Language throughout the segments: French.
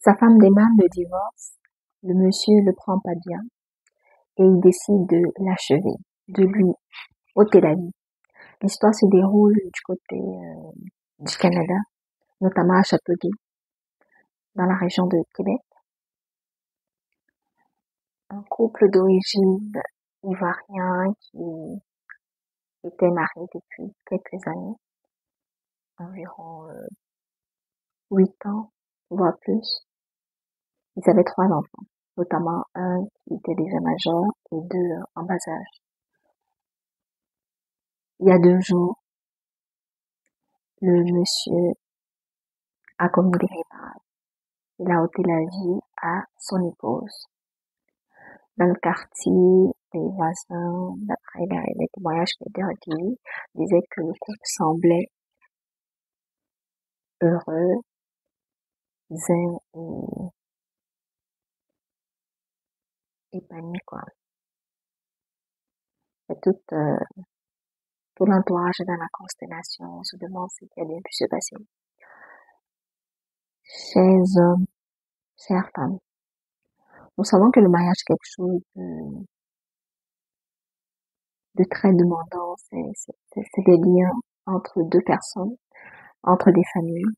Sa femme demande le divorce, le monsieur le prend pas bien et il décide de l'achever, de lui ôter la vie. L'histoire se déroule du côté du Canada, notamment à Châteauguay, dans la région de Québec. Un couple d'origine ivoirien qui était marié depuis quelques années, environ 8 ans, voire plus. Ils avaient 3 enfants, notamment un qui était déjà majeur et 2 en bas âge. Il y a 2 jours, le monsieur a commis l'irréparable. Il a ôté la vie à son épouse. Dans le quartier, les voisins, d'après les témoignages qui étaient recueillis, disaient que le couple semblait heureux, zen et épanoui, quoi. Et tout l'entourage est dans la constellation. On se demande ce qui a bien pu se passer. Chers hommes, chères femmes, nous savons que le mariage est quelque chose de très demandant. C'est des liens entre 2 personnes, entre des familles.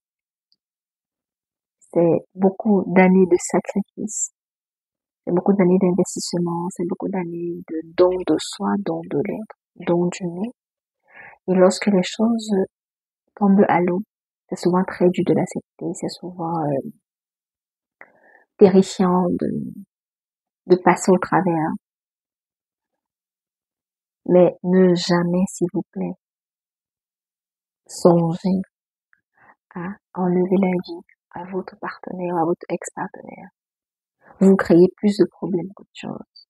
C'est beaucoup d'années de sacrifices. C'est beaucoup d'années d'investissement. C'est beaucoup d'années de don de soi, don de l'autre, don d'humain. Et lorsque les choses tombent à l'eau, c'est souvent très dur de l'accepter. C'est souvent terrifiant de passer au travers. Mais ne jamais, s'il vous plaît, songer à enlever la vie à votre partenaire, à votre ex-partenaire. Vous créez plus de problèmes qu'autre chose.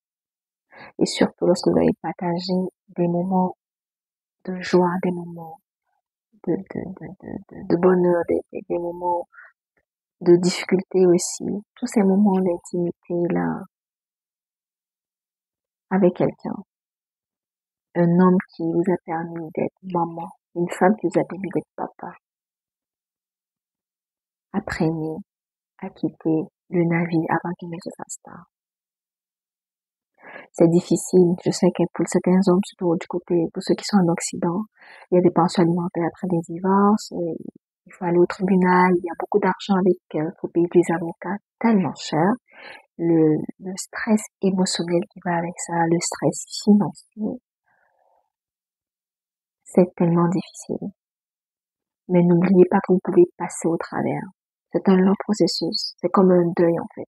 Et surtout lorsque vous avez partagé des moments de joie, des moments de bonheur, des moments de difficulté aussi. Tous ces moments d'intimité là, avec quelqu'un. Un homme qui vous a permis d'être maman, une femme qui vous a permis d'être papa. Apprenez à quitter le navire avant qu'il ne se fasse tard. C'est difficile. Je sais que pour certains hommes, surtout du côté, pour ceux qui sont en Occident, il y a des pensions alimentaires après des divorces, il faut aller au tribunal, il y a beaucoup d'argent avec, il faut payer des avocats tellement cher. Le stress émotionnel qui va avec ça, le stress financier, c'est tellement difficile. Mais n'oubliez pas que vous pouvez passer au travers. C'est un long processus. C'est comme un deuil, en fait.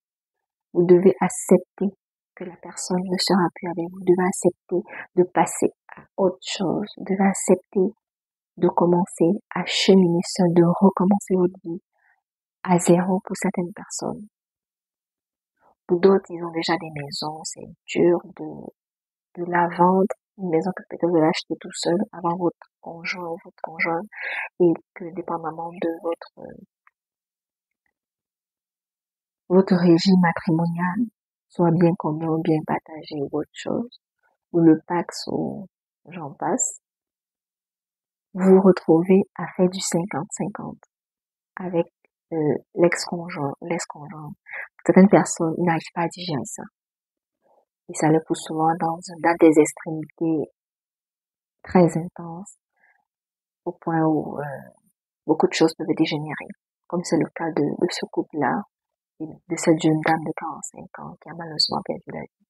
Vous devez accepter que la personne ne sera plus avec vous. Vous devez accepter de passer à autre chose. Vous devez accepter de commencer à cheminer seul, de recommencer votre vie à zéro pour certaines personnes. Pour d'autres, ils ont déjà des maisons. C'est dur de la vendre. Une maison que peut-être vous allez acheter tout seul avant votre conjoint ou votre conjoint et que dépendamment de votre régime matrimonial soit bien commun, bien partagé ou autre chose, ou le Pax ou j'en passe, vous vous retrouvez à faire du 50-50 avec l'ex-conjoint, l'ex-conjoint. Certaines personnes n'arrivent pas à digérer ça. Et ça les pousse souvent dans des extrémités très intenses, au point où beaucoup de choses peuvent dégénérer, comme c'est le cas de ce couple-là, et de cette jeune dame de 45 ans qui a malheureusement perdu la vie.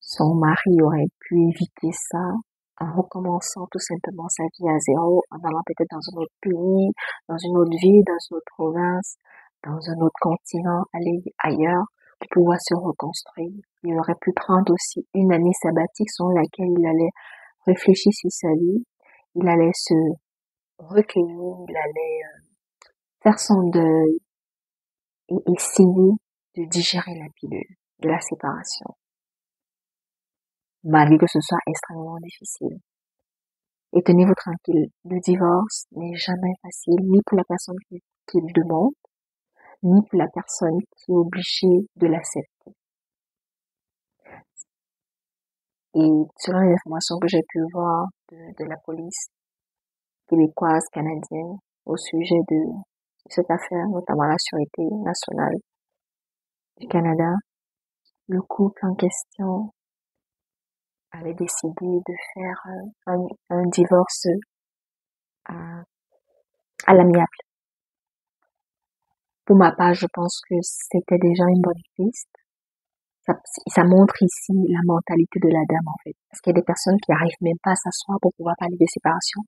Son mari aurait pu éviter ça en recommençant tout simplement sa vie à zéro, en allant peut-être dans un autre pays, dans une autre ville, dans une autre province, dans un autre continent, aller ailleurs pour pouvoir se reconstruire. Il aurait pu prendre aussi une année sabbatique selon laquelle il allait réfléchir sur sa vie, il allait se recueillir, il allait faire son deuil et essayer de digérer la pilule de la séparation, malgré que ce soit extrêmement difficile. Et tenez-vous tranquille, le divorce n'est jamais facile, ni pour la personne qui le demande, ni pour la personne qui est obligée de l'accepter. Et selon les informations que j'ai pu voir de la police québécoise, canadienne, au sujet de cette affaire, notamment la Sûreté nationale du Canada, le couple en question avait décidé de faire un divorce à, à l'amiable. Pour ma part, je pense que c'était déjà une bonne piste. Ça montre ici la mentalité de la dame, en fait. Parce qu'il y a des personnes qui arrivent même pas à s'asseoir pour pouvoir parler de séparation.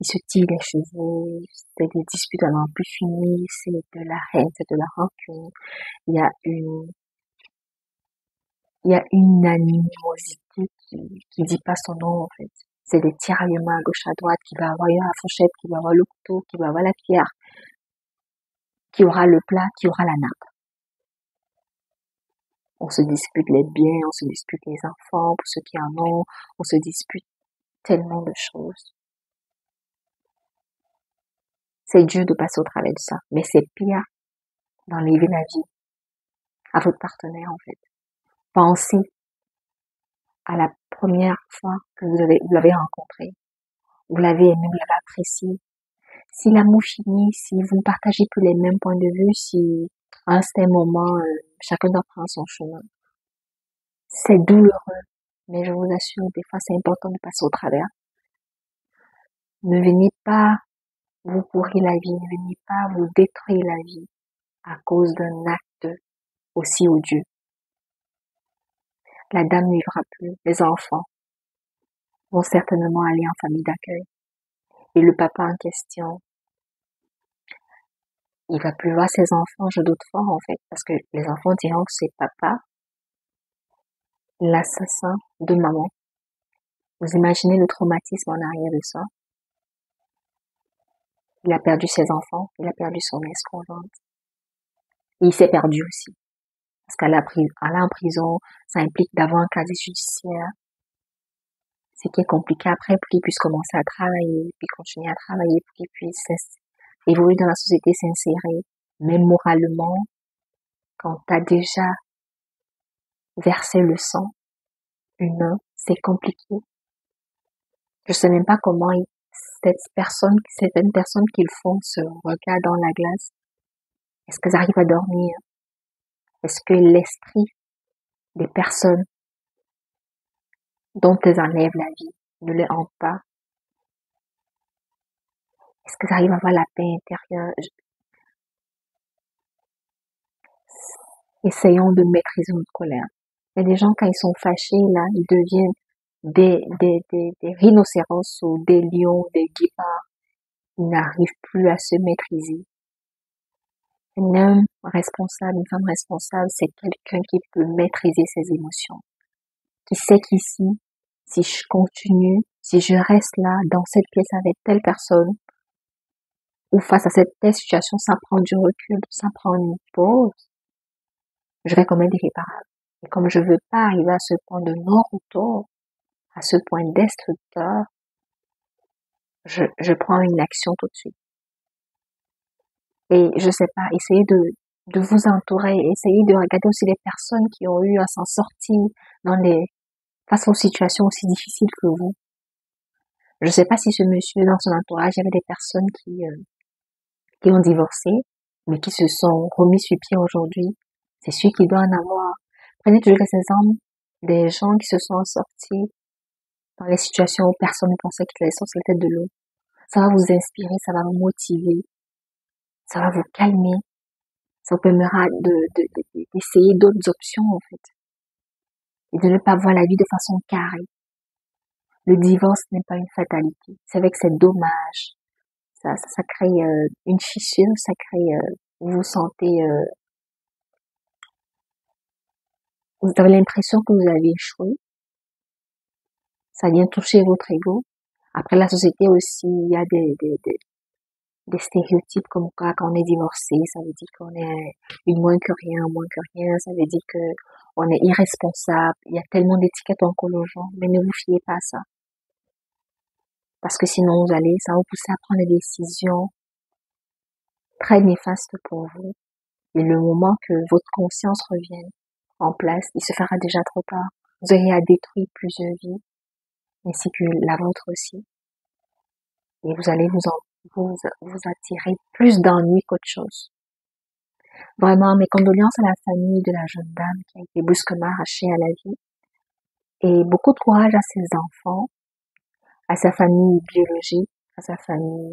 Ils se tirent les cheveux, c'est des disputes à n'en plus finir, c'est de la haine, c'est de la rancune. Il y a une, il y a une animosité qui dit pas son nom, en fait. C'est des tiraillements à gauche, à droite, qui va avoir la fourchette, qui va avoir le couteau, qui va avoir la cuillère, qui aura le plat, qui aura la nappe. On se dispute les biens, on se dispute les enfants, pour ceux qui en ont, on se dispute tellement de choses. C'est dur de passer au travers de ça, mais c'est pire d'enlever la vie à votre partenaire, en fait. Pensez à la première fois que vous l'avez rencontré. Vous l'avez aimé, vous l'avez apprécié. Si l'amour finit, si vous ne partagez plus les mêmes points de vue, si à un certain moment, chacun doit prendre son chemin, c'est douloureux. Mais je vous assure, des fois, c'est important de passer au travers. Ne venez pas vous pourrir la vie, ne venez pas vous détruire la vie à cause d'un acte aussi odieux. La dame ne vivra plus, les enfants vont certainement aller en famille d'accueil. Et le papa en question, il va plus voir ses enfants, je doute fort en fait, parce que les enfants diront que c'est papa, l'assassin de maman. Vous imaginez le traumatisme en arrière de ça? Il a perdu ses enfants, il a perdu son ex-conjointe. Et il s'est perdu aussi. Parce aller en prison, ça implique d'avoir un casier judiciaire. Ce qui est compliqué après pour qu'il puisse commencer à travailler, puis continuer à travailler, pour qu'il puisse évoluer dans la société, s'insérer. Même moralement, quand t'as déjà versé le sang humain, c'est compliqué. Je sais même pas comment certaines personnes qui le font se regardent dans la glace. Est-ce qu'elles arrivent à dormir? Est-ce que l'esprit des personnes dont elles enlèvent la vie ne les hante pas? Est-ce qu'elles arrivent à avoir la paix intérieure? Essayons de maîtriser notre colère. Il y a des gens, quand ils sont fâchés, là, ils deviennent des rhinocéros ou des lions, des guépards. Ils n'arrivent plus à se maîtriser. Un homme responsable, une femme responsable, c'est quelqu'un qui peut maîtriser ses émotions. Qui sait qu'ici, si je continue, si je reste là, dans cette pièce avec telle personne, ou face à cette telle situation, sans prendre du recul, sans prendre une pause, je vais commettre l'irréparable. Et comme je veux pas arriver à ce point de non-retour, à ce point destructeur, je prends une action tout de suite. Et je sais pas, essayez de vous entourer, essayez de regarder aussi les personnes qui ont eu à s'en sortir face aux situations aussi difficiles que vous. Je sais pas si ce monsieur, dans son entourage, il y avait des personnes qui ont divorcé, mais qui se sont remis sur pied aujourd'hui. C'est sûr qu'il doit en avoir. Prenez toujours les exemples des gens qui se sont sortis dans les situations où personne ne pensait qu'ils allaient sortir la tête de l'eau. Ça va vous inspirer, ça va vous motiver, ça va vous calmer, ça vous permettra d'essayer d'autres options, en fait. Et de ne pas voir la vie de façon carrée. Le divorce n'est pas une fatalité. C'est vrai que c'est dommage. Ça crée une fissure, ça crée, vous vous sentez, vous avez l'impression que vous avez échoué. Ça vient toucher votre ego. Après, la société aussi, il y a des stéréotypes comme quoi, quand on est divorcé, ça veut dire qu'on est une moins que rien, ça veut dire que on est irresponsable. Il y a tellement d'étiquettes en colle aux gens, mais ne vous fiez pas à ça. Parce que sinon, ça va vous pousser à prendre des décisions très néfastes pour vous. Et le moment que votre conscience revienne en place, il se fera déjà trop tard. Vous aurez à détruire plusieurs vies, ainsi que la vôtre aussi. Et vous allez vous en vous attirez plus d'ennuis qu'autre chose. Vraiment, mes condoléances à la famille de la jeune dame qui a été brusquement arrachée à la vie et beaucoup de courage à ses enfants, à sa famille biologique, à sa famille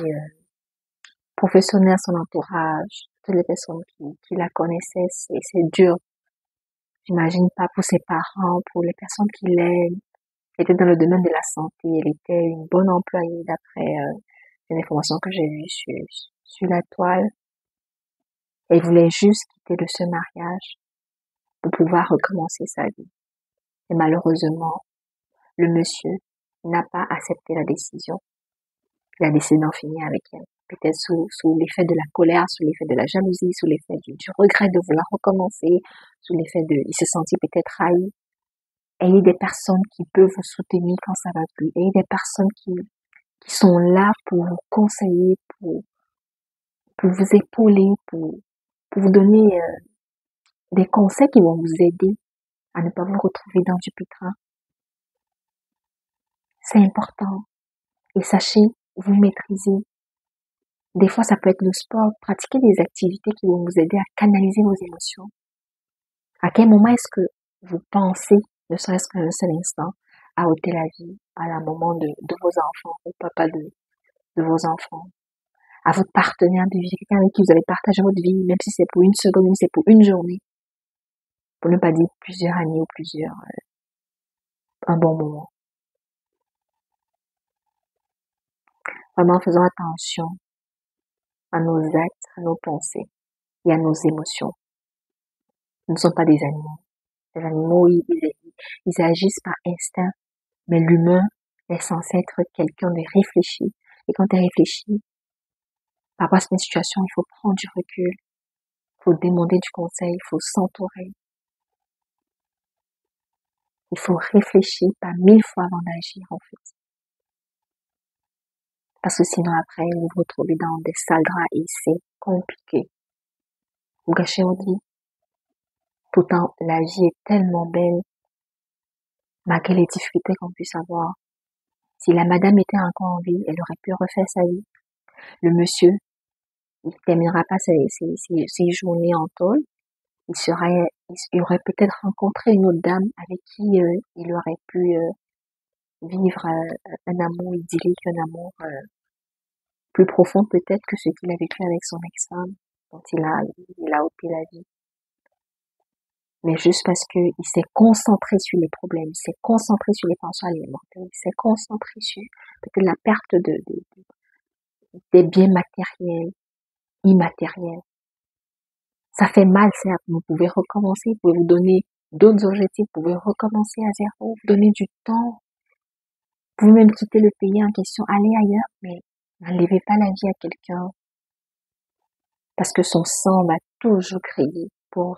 professionnelle, à son entourage, toutes les personnes qui la connaissaient. C'est dur. J'imagine pas pour ses parents, pour les personnes qui l'aiment. Elle était dans le domaine de la santé. Elle était une bonne employée d'après les informations que j'ai vues sur la toile. Elle voulait juste quitter de ce mariage pour pouvoir recommencer sa vie. Et malheureusement, le monsieur n'a pas accepté la décision. Il a décidé d'en finir avec elle. Peut-être sous l'effet de la colère, sous l'effet de la jalousie, sous l'effet du regret de vouloir recommencer, sous l'effet il se sentit peut-être trahi. Ayez des personnes qui peuvent vous soutenir quand ça va plus. Ayez des personnes qui sont là pour vous conseiller, pour vous épauler, pour vous donner des conseils qui vont vous aider à ne pas vous retrouver dans du pétrin. C'est important. Et sachez, vous maîtriser. Des fois, ça peut être le sport. Pratiquez des activités qui vont vous aider à canaliser vos émotions. À quel moment est-ce que vous pensez, ne serait-ce qu'un seul instant, à ôter la vie à la maman de vos enfants, au papa de vos enfants, à votre partenaire de vie, quelqu'un avec qui vous avez partagé votre vie, même si c'est pour une seconde, même si c'est pour une journée, pour ne pas dire plusieurs années ou un bon moment. Vraiment, faisons attention à nos actes, à nos pensées et à nos émotions. Nous ne sommes pas des animaux. Les animaux, ils agissent par instinct, mais l'humain est censé être quelqu'un de réfléchi. Et quand tu es réfléchi, par rapport à une situation, il faut prendre du recul, il faut demander du conseil, il faut s'entourer. Il faut réfléchir par 1000 fois avant d'agir, en fait. Parce que sinon, après, vous vous retrouvez dans des sales draps et c'est compliqué. Vous gâchez votre vie. Pourtant, la vie est tellement belle, malgré les difficultés qu'on puisse avoir. Si la madame était encore en vie, elle aurait pu refaire sa vie. Le monsieur, il terminera pas ses journées en tôle. Il aurait peut-être rencontré une autre dame avec qui il aurait pu vivre un amour idyllique, un amour plus profond peut-être que ce qu'il a vécu avec son ex-femme, dont il a ôté la vie. Mais juste parce que il s'est concentré sur les problèmes, il s'est concentré sur les pensions alimentaires, il s'est concentré sur peut-être la perte des biens matériels, immatériels. Ça fait mal, certes. Vous pouvez recommencer, vous pouvez vous donner d'autres objectifs, vous pouvez recommencer à zéro, vous donner du temps. Vous pouvez même quitter le pays en question, aller ailleurs, mais n'enlevez pas la vie à quelqu'un parce que son sang va toujours crier pour